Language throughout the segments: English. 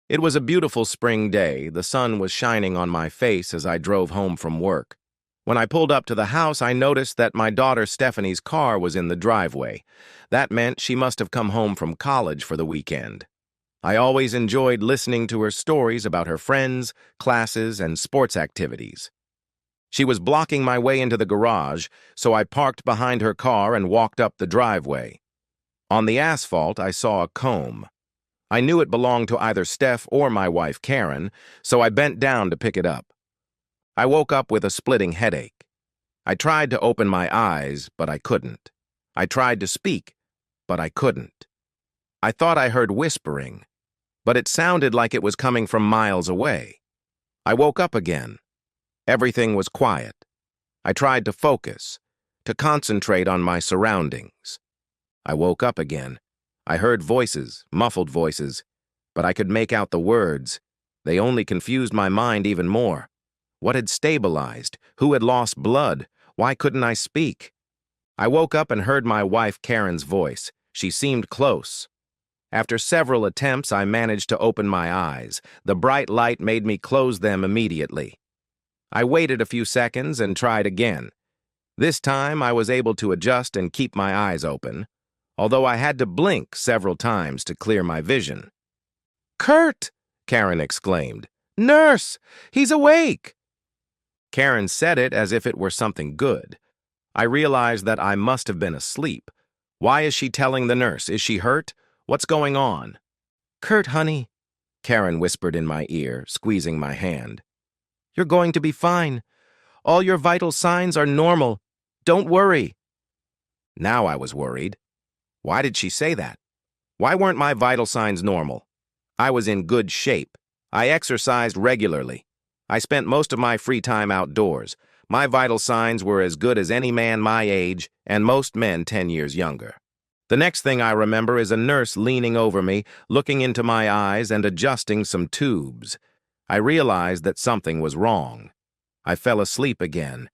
It was a beautiful spring day. The sun was shining on my face as I drove home from work. When I pulled up to the house, I noticed that my daughter Stephanie's car was in the driveway. That meant she must have come home from college for the weekend. I always enjoyed listening to her stories about her friends, classes, and sports activities. She was blocking my way into the garage, so I parked behind her car and walked up the driveway. On the asphalt, I saw a comb. I knew it belonged to either Steph or my wife Karen, so I bent down to pick it up. I woke up with a splitting headache. I tried to open my eyes, but I couldn't. I tried to speak, but I couldn't. I thought I heard whispering, but it sounded like it was coming from miles away. I woke up again. Everything was quiet. I tried to focus, to concentrate on my surroundings. I woke up again. I heard voices, muffled voices, but I could make out the words. They only confused my mind even more. What had stabilized? Who had lost blood? Why couldn't I speak? I woke up and heard my wife Karen's voice. She seemed close. After several attempts, I managed to open my eyes. The bright light made me close them immediately. I waited a few seconds and tried again. This time, I was able to adjust and keep my eyes open, although I had to blink several times to clear my vision. "Kurt!" Karen exclaimed. "Nurse! He's awake!" Karen said it as if it were something good. I realized that I must have been asleep. Why is she telling the nurse? Is she hurt? What's going on? "Kurt, honey," Karen whispered in my ear, squeezing my hand. "You're going to be fine. All your vital signs are normal. Don't worry." Now I was worried. Why did she say that? Why weren't my vital signs normal? I was in good shape. I exercised regularly. I spent most of my free time outdoors. My vital signs were as good as any man my age and most men 10 years younger. The next thing I remember is a nurse leaning over me, looking into my eyes and adjusting some tubes. I realized that something was wrong. I fell asleep again.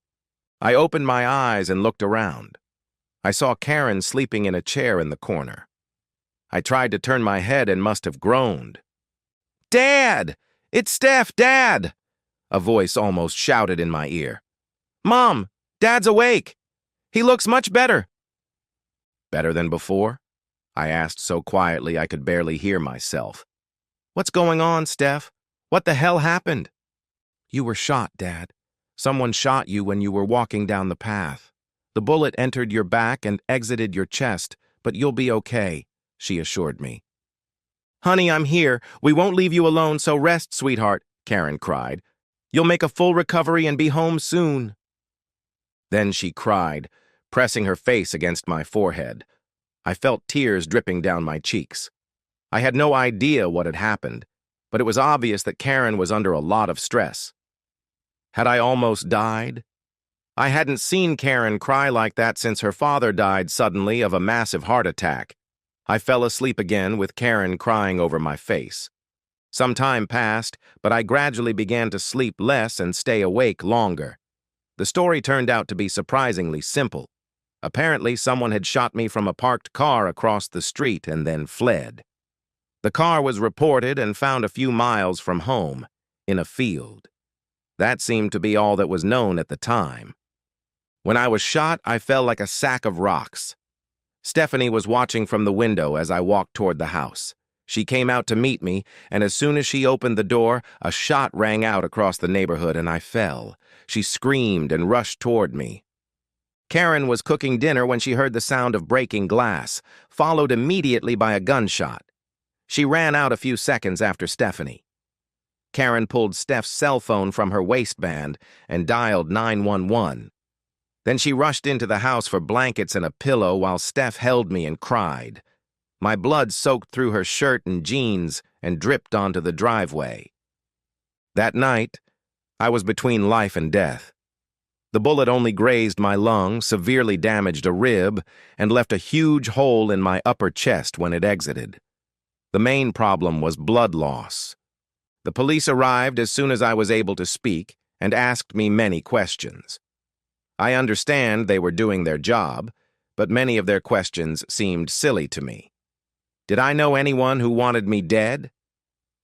I opened my eyes and looked around. I saw Karen sleeping in a chair in the corner. I tried to turn my head and must have groaned. "Dad! It's Steph, Dad!" A voice almost shouted in my ear. "Mom, Dad's awake! He looks much better!" "Better than before?" I asked so quietly I could barely hear myself. "What's going on, Steph? What the hell happened?" "You were shot, Dad. Someone shot you when you were walking down the path. The bullet entered your back and exited your chest, but you'll be okay," she assured me. "Honey, I'm here. We won't leave you alone, so rest, sweetheart," Karen cried. "You'll make a full recovery and be home soon." Then she cried, pressing her face against my forehead. I felt tears dripping down my cheeks. I had no idea what had happened, but it was obvious that Karen was under a lot of stress. Had I almost died? I hadn't seen Karen cry like that since her father died suddenly of a massive heart attack. I fell asleep again with Karen crying over my face. Some time passed, but I gradually began to sleep less and stay awake longer. The story turned out to be surprisingly simple. Apparently, someone had shot me from a parked car across the street and then fled. The car was reported and found a few miles from home, in a field. That seemed to be all that was known at the time. When I was shot, I fell like a sack of rocks. Stephanie was watching from the window as I walked toward the house. She came out to meet me, and as soon as she opened the door, a shot rang out across the neighborhood and I fell. She screamed and rushed toward me. Karen was cooking dinner when she heard the sound of breaking glass, followed immediately by a gunshot. She ran out a few seconds after Stephanie. Karen pulled Steph's cell phone from her waistband and dialed 911. Then she rushed into the house for blankets and a pillow while Steph held me and cried. My blood soaked through her shirt and jeans and dripped onto the driveway. That night, I was between life and death. The bullet only grazed my lung, severely damaged a rib, and left a huge hole in my upper chest when it exited. The main problem was blood loss. The police arrived as soon as I was able to speak and asked me many questions. I understand they were doing their job, but many of their questions seemed silly to me. Did I know anyone who wanted me dead?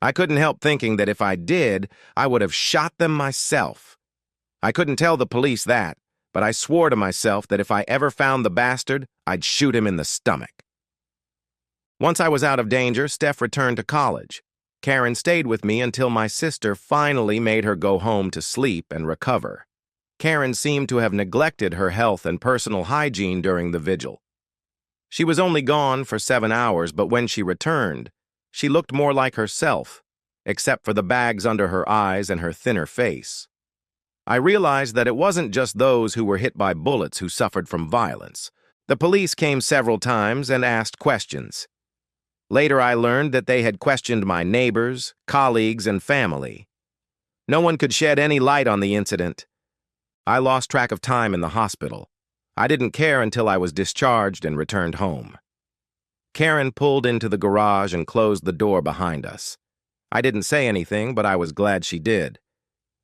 I couldn't help thinking that if I did, I would have shot them myself. I couldn't tell the police that, but I swore to myself that if I ever found the bastard, I'd shoot him in the stomach. Once I was out of danger, Steph returned to college. Karen stayed with me until my sister finally made her go home to sleep and recover. Karen seemed to have neglected her health and personal hygiene during the vigil. She was only gone for 7 hours, but when she returned, she looked more like herself, except for the bags under her eyes and her thinner face. I realized that it wasn't just those who were hit by bullets who suffered from violence. The police came several times and asked questions. Later, I learned that they had questioned my neighbors, colleagues, and family. No one could shed any light on the incident. I lost track of time in the hospital. I didn't care until I was discharged and returned home. Karen pulled into the garage and closed the door behind us. I didn't say anything, but I was glad she did.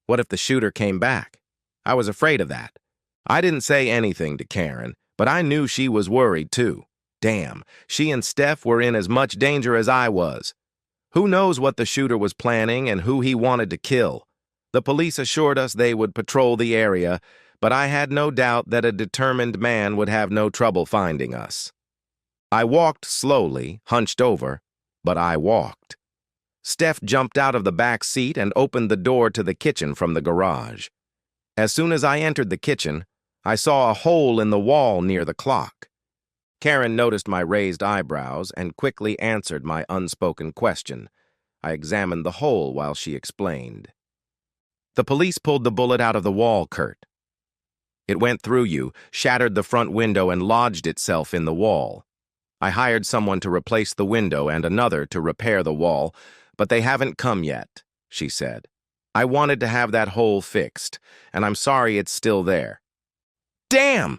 What if the shooter came back? I was afraid of that. I didn't say anything to Karen, but I knew she was worried too. Damn, she and Steph were in as much danger as I was. Who knows what the shooter was planning and who he wanted to kill? The police assured us they would patrol the area, but I had no doubt that a determined man would have no trouble finding us. I walked slowly, hunched over, but I walked. Steph jumped out of the back seat and opened the door to the kitchen from the garage. As soon as I entered the kitchen, I saw a hole in the wall near the clock. Karen noticed my raised eyebrows and quickly answered my unspoken question. I examined the hole while she explained. The police pulled the bullet out of the wall, Kurt. It went through you, shattered the front window, and lodged itself in the wall. I hired someone to replace the window and another to repair the wall, but they haven't come yet, she said. I wanted to have that hole fixed, and I'm sorry it's still there. Damn!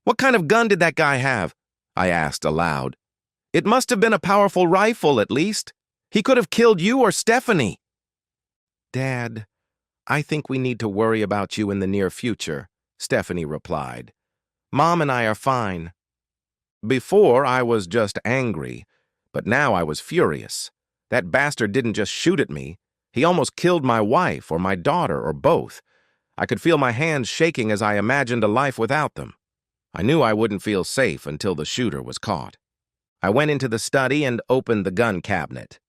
What kind of gun did that guy have? I asked aloud. It must have been a powerful rifle, at least. He could have killed you or Stephanie. Dad, I think we need to worry about you in the near future, Stephanie replied. Mom and I are fine. Before, I was just angry, but now I was furious. That bastard didn't just shoot at me. He almost killed my wife or my daughter or both. I could feel my hands shaking as I imagined a life without them. I knew I wouldn't feel safe until the shooter was caught. I went into the study and opened the gun cabinet.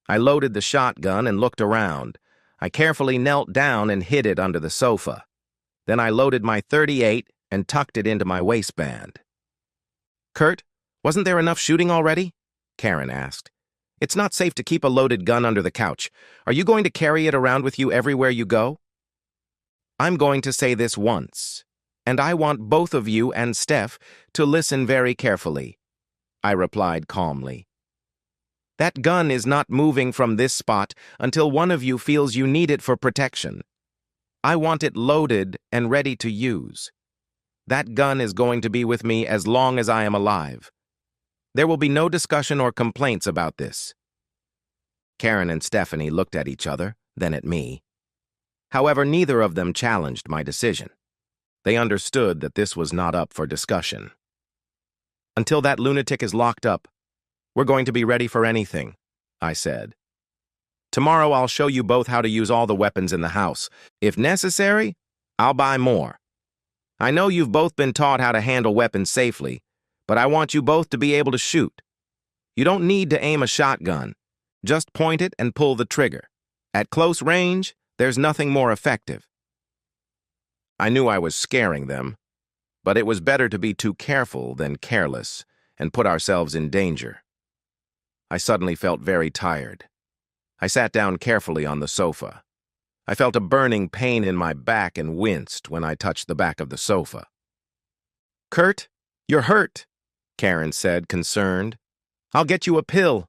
I loaded the shotgun and looked around. I carefully knelt down and hid it under the sofa. Then I loaded my .38 and tucked it into my waistband. Kurt, wasn't there enough shooting already? Karen asked. It's not safe to keep a loaded gun under the couch. Are you going to carry it around with you everywhere you go? I'm going to say this once, and I want both of you and Steph to listen very carefully, I replied calmly. That gun is not moving from this spot until one of you feels you need it for protection. I want it loaded and ready to use. That gun is going to be with me as long as I am alive. There will be no discussion or complaints about this. Karen and Stephanie looked at each other, then at me. However, neither of them challenged my decision. They understood that this was not up for discussion. Until that lunatic is locked up, we're going to be ready for anything, I said. Tomorrow I'll show you both how to use all the weapons in the house. If necessary, I'll buy more. I know you've both been taught how to handle weapons safely, but I want you both to be able to shoot. You don't need to aim a shotgun. Just point it and pull the trigger. At close range, there's nothing more effective. I knew I was scaring them, but it was better to be too careful than careless and put ourselves in danger. I suddenly felt very tired. I sat down carefully on the sofa. I felt a burning pain in my back and winced when I touched the back of the sofa. Kurt, you're hurt, Karen said, concerned. I'll get you a pill.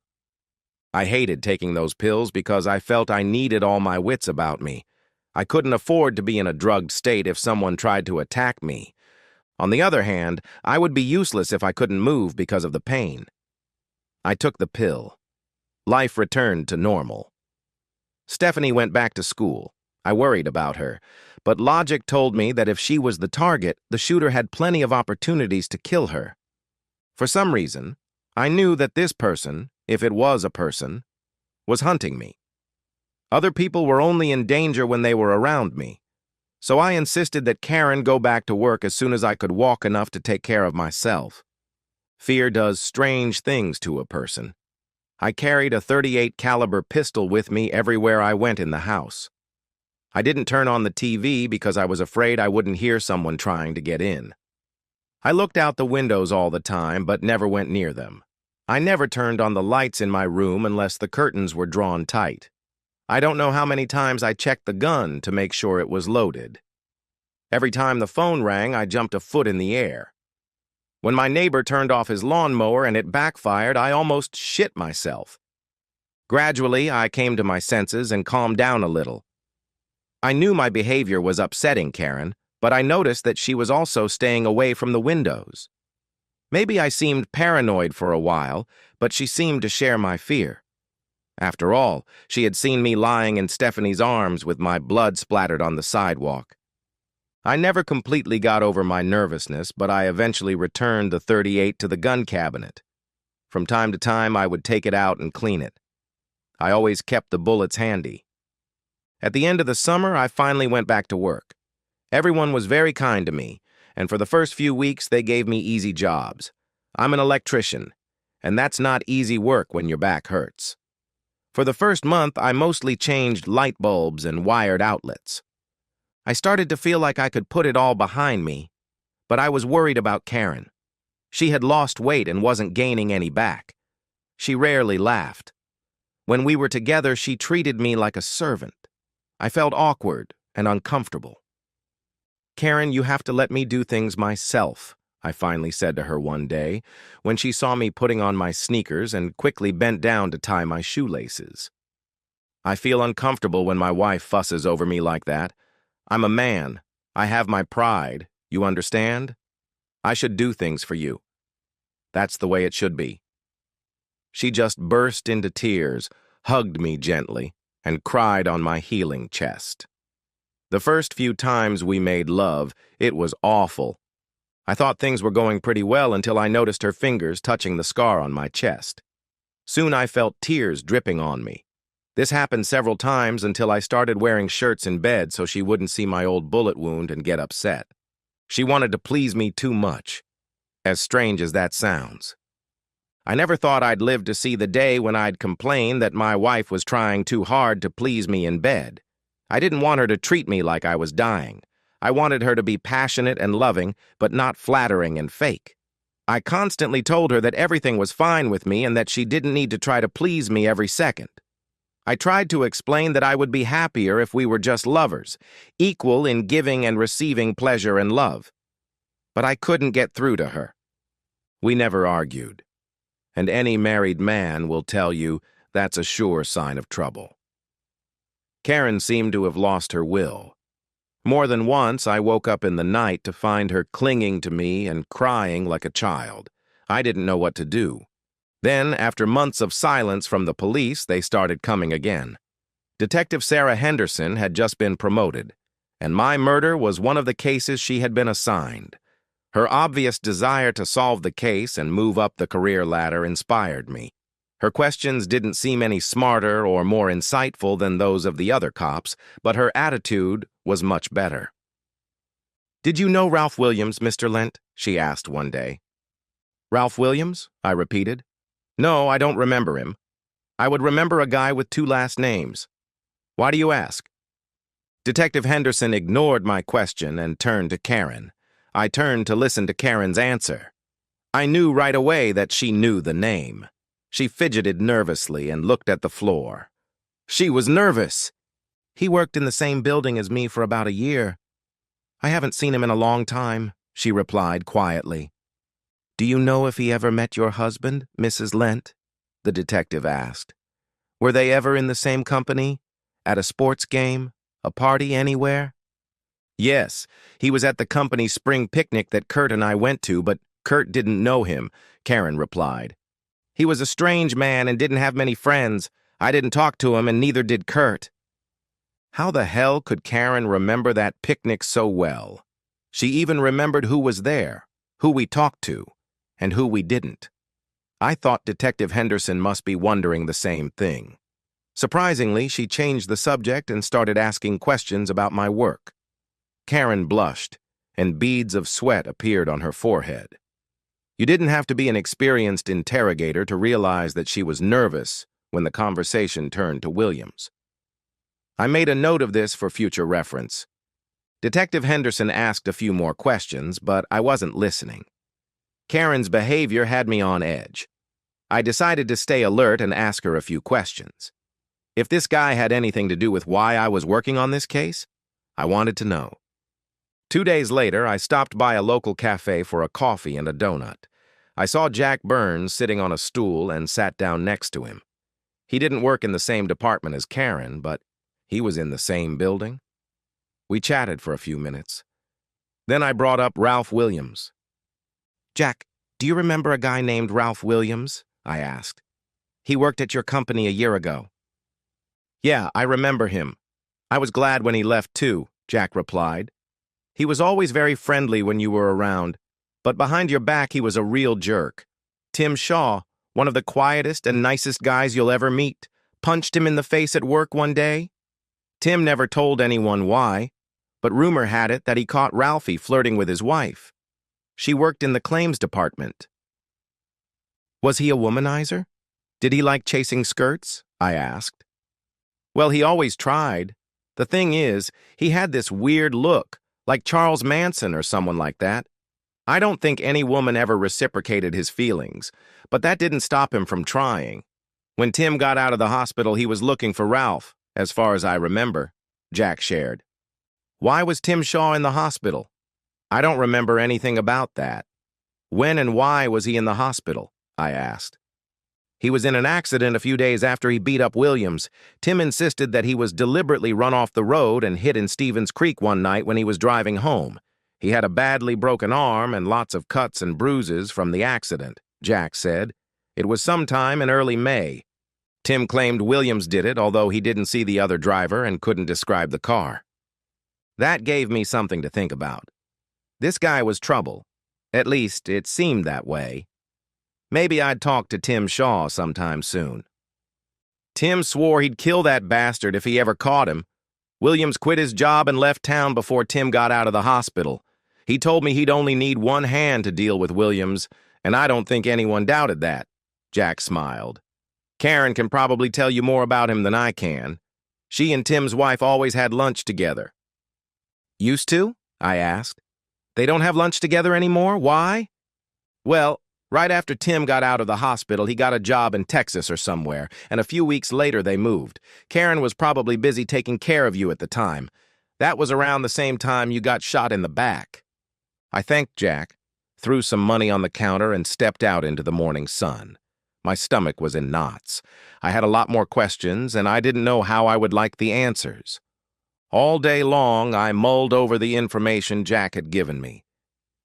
I hated taking those pills because I felt I needed all my wits about me. I couldn't afford to be in a drugged state if someone tried to attack me. On the other hand, I would be useless if I couldn't move because of the pain. I took the pill. Life returned to normal. Stephanie went back to school. I worried about her, but logic told me that if she was the target, the shooter had plenty of opportunities to kill her. For some reason, I knew that this person, if it was a person, was hunting me. Other people were only in danger when they were around me. So I insisted that Karen go back to work as soon as I could walk enough to take care of myself. Fear does strange things to a person. I carried a .38 caliber pistol with me everywhere I went in the house. I didn't turn on the TV because I was afraid I wouldn't hear someone trying to get in. I looked out the windows all the time, but never went near them. I never turned on the lights in my room unless the curtains were drawn tight. I don't know how many times I checked the gun to make sure it was loaded. Every time the phone rang, I jumped a foot in the air. When my neighbor turned off his lawnmower and it backfired, I almost shit myself. Gradually, I came to my senses and calmed down a little. I knew my behavior was upsetting Karen, but I noticed that she was also staying away from the windows. Maybe I seemed paranoid for a while, but she seemed to share my fear. After all, she had seen me lying in Stephanie's arms with my blood splattered on the sidewalk. I never completely got over my nervousness, but I eventually returned the .38 to the gun cabinet. From time to time, I would take it out and clean it. I always kept the bullets handy. At the end of the summer, I finally went back to work. Everyone was very kind to me, and for the first few weeks, they gave me easy jobs. I'm an electrician, and that's not easy work when your back hurts. For the first month, I mostly changed light bulbs and wired outlets. I started to feel like I could put it all behind me, but I was worried about Karen. She had lost weight and wasn't gaining any back. She rarely laughed. When we were together, she treated me like a servant. I felt awkward and uncomfortable. "Karen, you have to let me do things myself," I finally said to her one day, when she saw me putting on my sneakers and quickly bent down to tie my shoelaces. "I feel uncomfortable when my wife fusses over me like that. I'm a man. I have my pride. You understand? I should do things for you. That's the way it should be." She just burst into tears, hugged me gently, and cried on my healing chest. The first few times we made love, it was awful. I thought things were going pretty well until I noticed her fingers touching the scar on my chest. Soon I felt tears dripping on me. This happened several times until I started wearing shirts in bed so she wouldn't see my old bullet wound and get upset. She wanted to please me too much, as strange as that sounds. I never thought I'd live to see the day when I'd complain that my wife was trying too hard to please me in bed. I didn't want her to treat me like I was dying. I wanted her to be passionate and loving, but not flattering and fake. I constantly told her that everything was fine with me and that she didn't need to try to please me every second. I tried to explain that I would be happier if we were just lovers, equal in giving and receiving pleasure and love. But I couldn't get through to her. We never argued. And any married man will tell you that's a sure sign of trouble. Karen seemed to have lost her will. More than once, I woke up in the night to find her clinging to me and crying like a child. I didn't know what to do. Then, after months of silence from the police, they started coming again. Detective Sarah Henderson had just been promoted, and my murder was one of the cases she had been assigned. Her obvious desire to solve the case and move up the career ladder inspired me. Her questions didn't seem any smarter or more insightful than those of the other cops, but her attitude was much better. "Did you know Ralph Williams, Mr. Lent?" she asked one day. "Ralph Williams?" I repeated. "No, I don't remember him. I would remember a guy with 2 last names. Why do you ask?" Detective Henderson ignored my question and turned to Karen. I turned to listen to Karen's answer. I knew right away that she knew the name. She fidgeted nervously and looked at the floor. She was nervous. "He worked in the same building as me for about a year. I haven't seen him in a long time," she replied quietly. "Do you know if he ever met your husband, Mrs. Lent?" the detective asked. "Were they ever in the same company? At a sports game? A party anywhere?" "Yes, he was at the company's spring picnic that Kurt and I went to, but Kurt didn't know him," Karen replied. "He was a strange man and didn't have many friends. I didn't talk to him and neither did Kurt." How the hell could Karen remember that picnic so well? She even remembered who was there, who we talked to, and who we didn't. I thought Detective Henderson must be wondering the same thing. Surprisingly, she changed the subject and started asking questions about my work. Karen blushed, and beads of sweat appeared on her forehead. You didn't have to be an experienced interrogator to realize that she was nervous when the conversation turned to Williams. I made a note of this for future reference. Detective Henderson asked a few more questions, but I wasn't listening. Karen's behavior had me on edge. I decided to stay alert and ask her a few questions. If this guy had anything to do with why I was working on this case, I wanted to know. 2 days later, I stopped by a local cafe for a coffee and a donut. I saw Jack Burns sitting on a stool and sat down next to him. He didn't work in the same department as Karen, but he was in the same building. We chatted for a few minutes. Then I brought up Ralph Williams. "Jack, do you remember a guy named Ralph Williams?" I asked. "He worked at your company a year ago." "Yeah, I remember him. I was glad when he left too," Jack replied. "He was always very friendly when you were around, but behind your back he was a real jerk. Tim Shaw, one of the quietest and nicest guys you'll ever meet, punched him in the face at work one day. Tim never told anyone why, but rumor had it that he caught Ralphie flirting with his wife. She worked in the claims department." "Was he a womanizer? Did he like chasing skirts?" I asked. "Well, he always tried. The thing is, he had this weird look, like Charles Manson or someone like that. I don't think any woman ever reciprocated his feelings, but that didn't stop him from trying. When Tim got out of the hospital, he was looking for Ralph, as far as I remember," Jack shared. "Why was Tim Shaw in the hospital?" "I don't remember anything about that." "When and why was he in the hospital?" I asked. "He was in an accident a few days after he beat up Williams. Tim insisted that he was deliberately run off the road and hit in Stevens Creek one night when he was driving home. He had a badly broken arm and lots of cuts and bruises from the accident," Jack said. "It was sometime in early May. Tim claimed Williams did it, although he didn't see the other driver and couldn't describe the car." That gave me something to think about. This guy was trouble. At least, it seemed that way. Maybe I'd talk to Tim Shaw sometime soon. "Tim swore he'd kill that bastard if he ever caught him. Williams quit his job and left town before Tim got out of the hospital. He told me he'd only need one hand to deal with Williams, and I don't think anyone doubted that," Jack smiled. "Karen can probably tell you more about him than I can. She and Tim's wife always had lunch together." "Used to?" I asked. "They don't have lunch together anymore? Why?" "Well, right after Tim got out of the hospital, he got a job in Texas or somewhere, and a few weeks later they moved. Karen was probably busy taking care of you at the time. That was around the same time you got shot in the back." I thanked Jack, threw some money on the counter, and stepped out into the morning sun. My stomach was in knots. I had a lot more questions, and I didn't know how I would like the answers. All day long, I mulled over the information Jack had given me.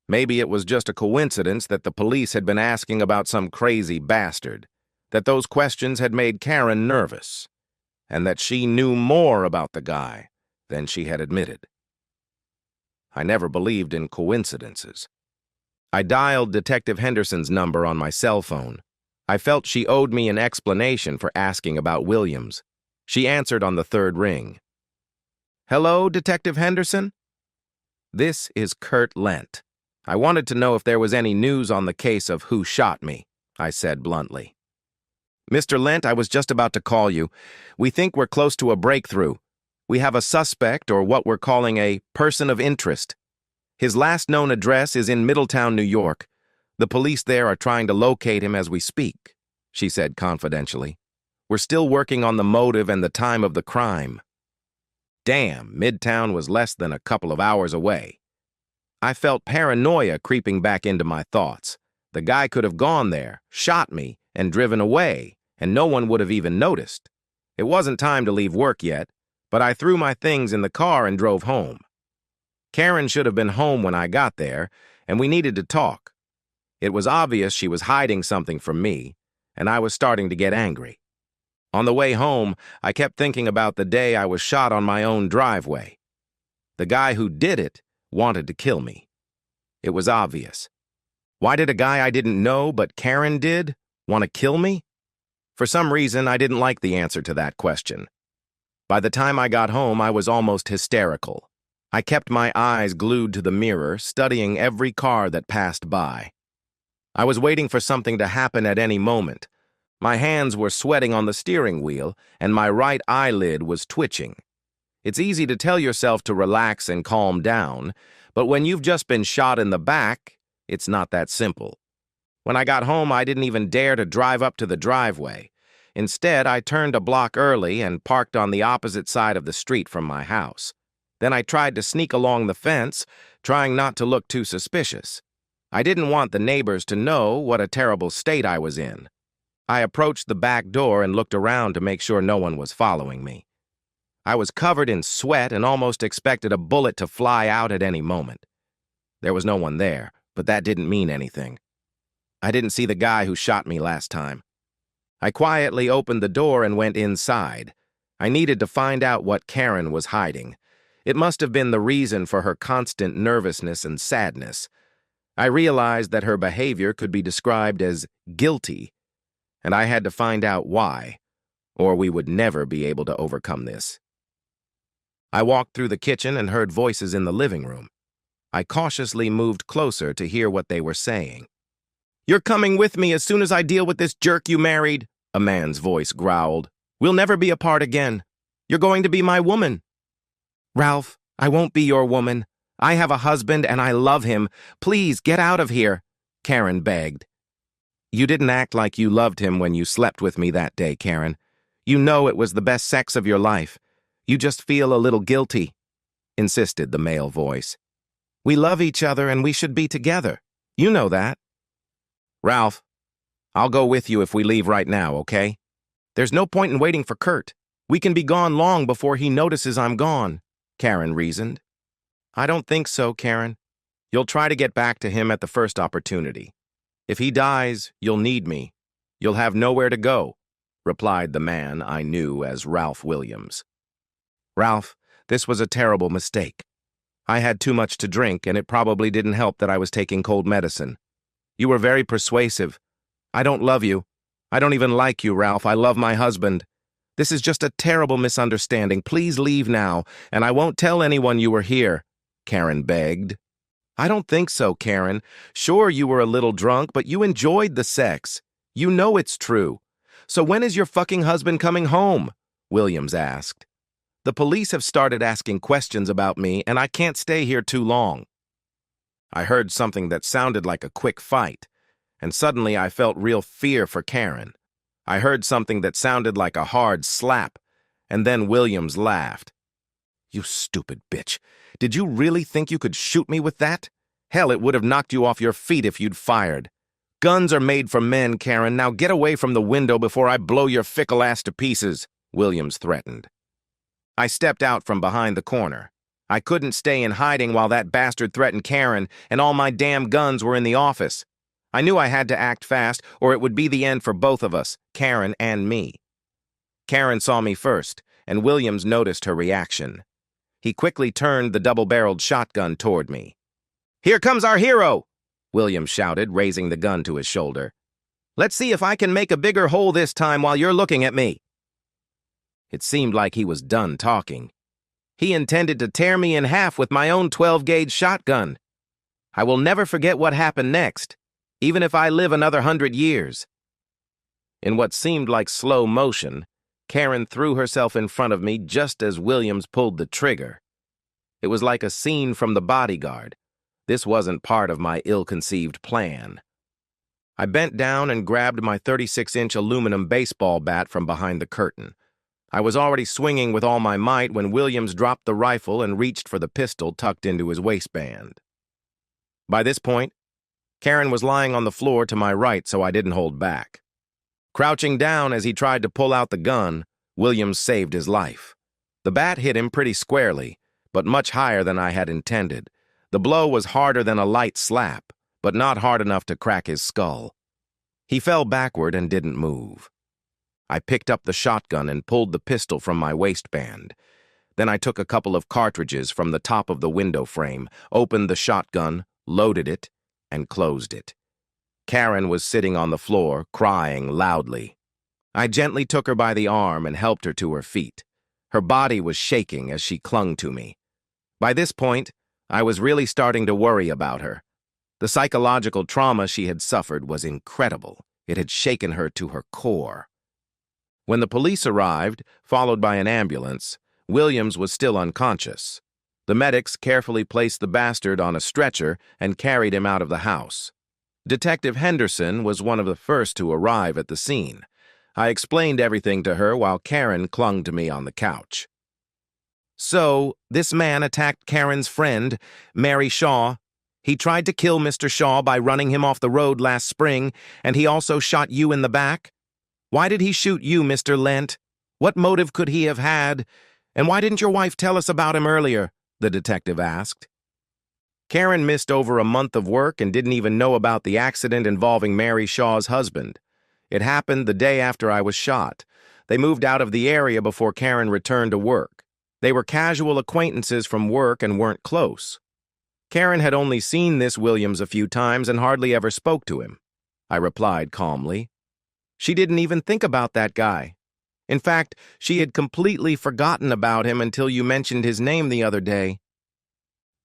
Maybe it was just a coincidence that the police had been asking about some crazy bastard, that those questions had made Karen nervous, and that she knew more about the guy than she had admitted. I never believed in coincidences. I dialed Detective Henderson's number on my cell phone. I felt she owed me an explanation for asking about Williams. She answered on the third ring. "Hello, Detective Henderson? This is Kurt Lent. I wanted to know if there was any news on the case of who shot me," I said bluntly. "Mr. Lent, I was just about to call you. We think we're close to a breakthrough. We have a suspect, or what we're calling a person of interest. His last known address is in Middletown, New York. The police there are trying to locate him as we speak," she said confidentially. "We're still working on the motive and the time of the crime." Damn, Midtown was less than a couple of hours away. I felt paranoia creeping back into my thoughts. The guy could have gone there, shot me, and driven away, and no one would have even noticed. It wasn't time to leave work yet, but I threw my things in the car and drove home. Karen should have been home when I got there, and we needed to talk. It was obvious she was hiding something from me, and I was starting to get angry. On the way home, I kept thinking about the day I was shot on my own driveway. The guy who did it wanted to kill me. It was obvious. Why did a guy I didn't know but Karen did want to kill me? For some reason, I didn't like the answer to that question. By the time I got home, I was almost hysterical. I kept my eyes glued to the mirror, studying every car that passed by. I was waiting for something to happen at any moment. My hands were sweating on the steering wheel, and my right eyelid was twitching. It's easy to tell yourself to relax and calm down, but when you've just been shot in the back, it's not that simple. When I got home, I didn't even dare to drive up to the driveway. Instead, I turned a block early and parked on the opposite side of the street from my house. Then I tried to sneak along the fence, trying not to look too suspicious. I didn't want the neighbors to know what a terrible state I was in. I approached the back door and looked around to make sure no one was following me. I was covered in sweat and almost expected a bullet to fly out at any moment. There was no one there, but that didn't mean anything. I didn't see the guy who shot me last time. I quietly opened the door and went inside. I needed to find out what Karen was hiding. It must have been the reason for her constant nervousness and sadness. I realized that her behavior could be described as guilty, and I had to find out why, or we would never be able to overcome this. I walked through the kitchen and heard voices in the living room. I cautiously moved closer to hear what they were saying. "You're coming with me as soon as I deal with this jerk you married," a man's voice growled. "We'll never be apart again. You're going to be my woman." "Ralph, I won't be your woman. I have a husband and I love him. Please get out of here," Karen begged. "You didn't act like you loved him when you slept with me that day, Karen. You know it was the best sex of your life. You just feel a little guilty," insisted the male voice. "We love each other and we should be together. You know that." "Ralph, I'll go with you if we leave right now, okay? There's no point in waiting for Kurt. We can be gone long before he notices I'm gone," Karen reasoned. "I don't think so, Karen. You'll try to get back to him at the first opportunity. If he dies, you'll need me. You'll have nowhere to go," replied the man I knew as Ralph Williams. "Ralph, this was a terrible mistake. I had too much to drink, and it probably didn't help that I was taking cold medicine. You were very persuasive. I don't love you. I don't even like you, Ralph. I love my husband. This is just a terrible misunderstanding. Please leave now, and I won't tell anyone you were here," Karen begged. "I don't think so, Karen. Sure, you were a little drunk, but you enjoyed the sex. You know it's true. So when is your fucking husband coming home?" Williams asked. "The police have started asking questions about me, and I can't stay here too long." I heard something that sounded like a quick fight, and suddenly I felt real fear for Karen. I heard something that sounded like a hard slap, and then Williams laughed. "You stupid bitch. Did you really think you could shoot me with that? Hell, it would have knocked you off your feet if you'd fired. Guns are made for men, Karen. Now get away from the window before I blow your fickle ass to pieces," Williams threatened. I stepped out from behind the corner. I couldn't stay in hiding while that bastard threatened Karen, and all my damn guns were in the office. I knew I had to act fast, or it would be the end for both of us, Karen and me. Karen saw me first, and Williams noticed her reaction. He quickly turned the double-barreled shotgun toward me. "Here comes our hero!" Williams shouted, raising the gun to his shoulder. "Let's see if I can make a bigger hole this time while you're looking at me." It seemed like he was done talking. He intended to tear me in half with my own 12-gauge shotgun. I will never forget what happened next, even if I live another 100 years. In what seemed like slow motion, Karen threw herself in front of me just as Williams pulled the trigger. It was like a scene from The Bodyguard. This wasn't part of my ill-conceived plan. I bent down and grabbed my 36-inch aluminum baseball bat from behind the curtain. I was already swinging with all my might when Williams dropped the rifle and reached for the pistol tucked into his waistband. By this point, Karen was lying on the floor to my right, so I didn't hold back. Crouching down as he tried to pull out the gun, Williams saved his life. The bat hit him pretty squarely, but much higher than I had intended. The blow was harder than a light slap, but not hard enough to crack his skull. He fell backward and didn't move. I picked up the shotgun and pulled the pistol from my waistband. Then I took a couple of cartridges from the top of the window frame, opened the shotgun, loaded it, and closed it. Karen was sitting on the floor, crying loudly. I gently took her by the arm and helped her to her feet. Her body was shaking as she clung to me. By this point, I was really starting to worry about her. The psychological trauma she had suffered was incredible. It had shaken her to her core. When the police arrived, followed by an ambulance, Williams was still unconscious. The medics carefully placed the bastard on a stretcher and carried him out of the house. Detective Henderson was one of the first to arrive at the scene. I explained everything to her while Karen clung to me on the couch. So, this man attacked Karen's friend, Mary Shaw. He tried to kill Mr. Shaw by running him off the road last spring, and he also shot you in the back? Why did he shoot you, Mr. Lent? What motive could he have had? And why didn't your wife tell us about him earlier? The detective asked. Karen missed over a month of work and didn't even know about the accident involving Mary Shaw's husband. It happened the day after I was shot. They moved out of the area before Karen returned to work. They were casual acquaintances from work and weren't close. Karen had only seen this Williams a few times and hardly ever spoke to him. I replied calmly. She didn't even think about that guy. In fact, she had completely forgotten about him until you mentioned his name the other day.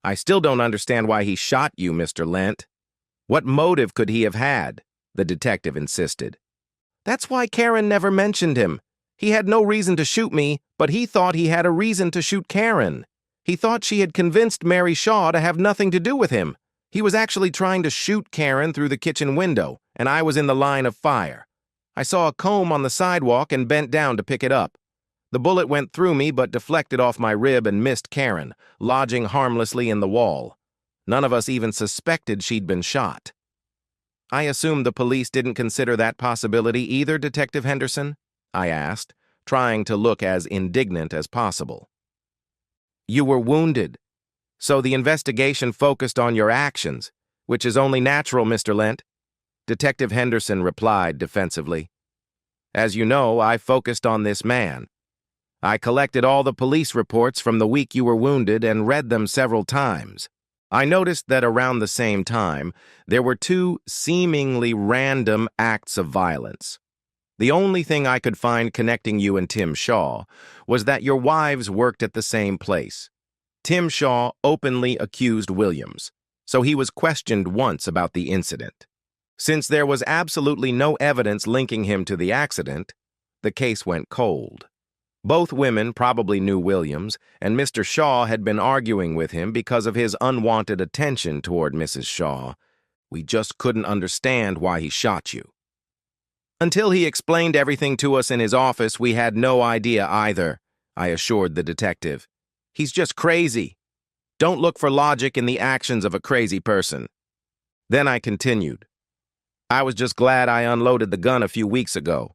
I still don't understand why he shot you, Mr. Lent. What motive could he have had? The detective insisted. That's why Karen never mentioned him. He had no reason to shoot me, but he thought he had a reason to shoot Karen. He thought she had convinced Mary Shaw to have nothing to do with him. He was actually trying to shoot Karen through the kitchen window, and I was in the line of fire. I saw a comb on the sidewalk and bent down to pick it up. The bullet went through me but deflected off my rib and missed Karen, lodging harmlessly in the wall. None of us even suspected she'd been shot. I assume the police didn't consider that possibility either, Detective Henderson? I asked, trying to look as indignant as possible. You were wounded, so the investigation focused on your actions, which is only natural, Mr. Lent. Detective Henderson replied defensively. As you know, I focused on this man. I collected all the police reports from the week you were wounded and read them several times. I noticed that around the same time, there were two seemingly random acts of violence. The only thing I could find connecting you and Tim Shaw was that your wives worked at the same place. Tim Shaw openly accused Williams, so he was questioned once about the incident. Since there was absolutely no evidence linking him to the accident, the case went cold. Both women probably knew Williams, and Mr. Shaw had been arguing with him because of his unwanted attention toward Mrs. Shaw. We just couldn't understand why he shot you. Until he explained everything to us in his office, we had no idea either, I assured the detective. He's just crazy. Don't look for logic in the actions of a crazy person. Then I continued. I was just glad I unloaded the gun a few weeks ago.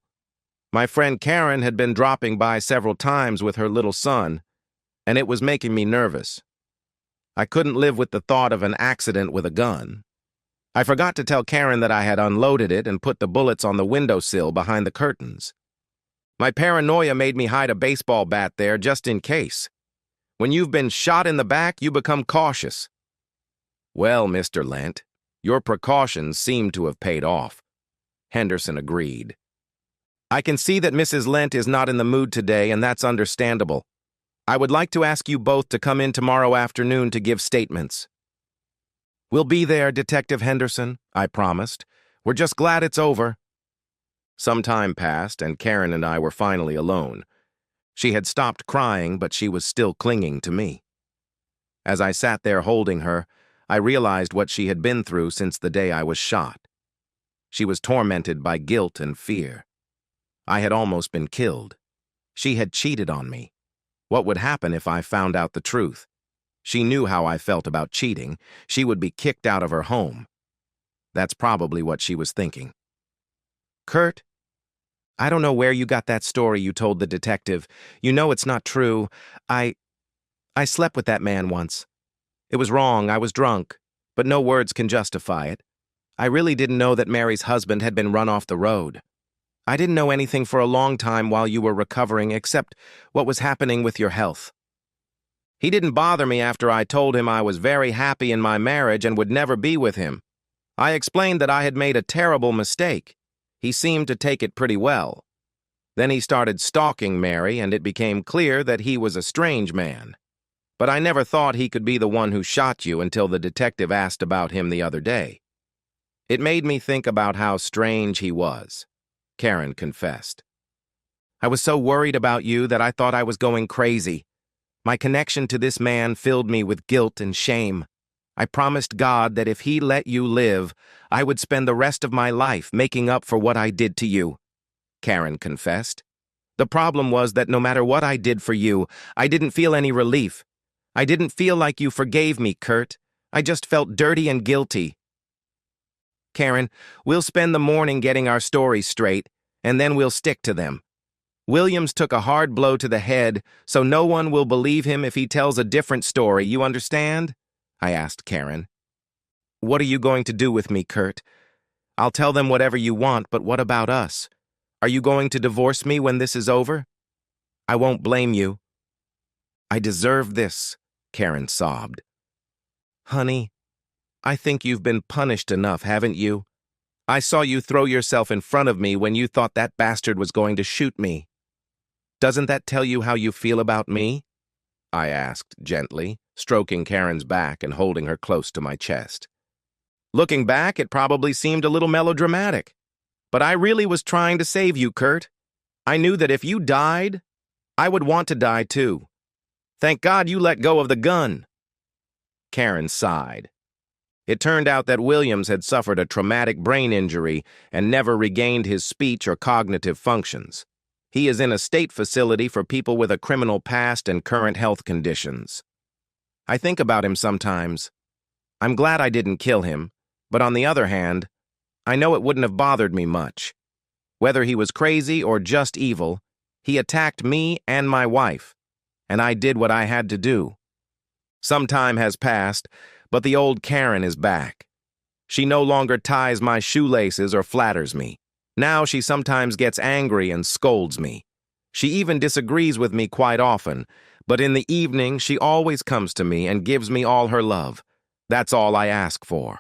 My friend Karen had been dropping by several times with her little son, and it was making me nervous. I couldn't live with the thought of an accident with a gun. I forgot to tell Karen that I had unloaded it and put the bullets on the windowsill behind the curtains. My paranoia made me hide a baseball bat there just in case. When you've been shot in the back, you become cautious. Well, Mr. Lent, your precautions seem to have paid off. Henderson agreed. I can see that Mrs. Lent is not in the mood today, and that's understandable. I would like to ask you both to come in tomorrow afternoon to give statements. We'll be there, Detective Henderson, I promised. We're just glad it's over. Some time passed, and Karen and I were finally alone. She had stopped crying, but she was still clinging to me. As I sat there holding her, I realized what she had been through since the day I was shot. She was tormented by guilt and fear. I had almost been killed. She had cheated on me. What would happen if I found out the truth? She knew how I felt about cheating. She would be kicked out of her home. That's probably what she was thinking. Kurt, I don't know where you got that story you told the detective. You know it's not true. I slept with that man once. It was wrong, I was drunk, but no words can justify it. I really didn't know that Mary's husband had been run off the road. I didn't know anything for a long time while you were recovering except what was happening with your health. He didn't bother me after I told him I was very happy in my marriage and would never be with him. I explained that I had made a terrible mistake. He seemed to take it pretty well. Then he started stalking Mary, and it became clear that he was a strange man. But I never thought he could be the one who shot you until the detective asked about him the other day. It made me think about how strange he was, Karen confessed. I was so worried about you that I thought I was going crazy. My connection to this man filled me with guilt and shame. I promised God that if he let you live, I would spend the rest of my life making up for what I did to you, Karen confessed. The problem was that no matter what I did for you, I didn't feel any relief. I didn't feel like you forgave me, Kurt. I just felt dirty and guilty. Karen, we'll spend the morning getting our stories straight, and then we'll stick to them. Williams took a hard blow to the head, so no one will believe him if he tells a different story, you understand? I asked Karen. What are you going to do with me, Kurt? I'll tell them whatever you want, but what about us? Are you going to divorce me when this is over? I won't blame you. I deserve this, Karen sobbed. Honey, I think you've been punished enough, haven't you? I saw you throw yourself in front of me when you thought that bastard was going to shoot me. Doesn't that tell you how you feel about me? I asked gently, stroking Karen's back and holding her close to my chest. Looking back, it probably seemed a little melodramatic. But I really was trying to save you, Kurt. I knew that if you died, I would want to die too. Thank God you let go of the gun. Karen sighed. It turned out that Williams had suffered a traumatic brain injury and never regained his speech or cognitive functions. He is in a state facility for people with a criminal past and current health conditions. I think about him sometimes. I'm glad I didn't kill him, but on the other hand, I know it wouldn't have bothered me much. Whether he was crazy or just evil, he attacked me and my wife, and I did what I had to do. Some time has passed, but the old Karen is back. She no longer ties my shoelaces or flatters me. Now she sometimes gets angry and scolds me. She even disagrees with me quite often, but in the evening she always comes to me and gives me all her love. That's all I ask for.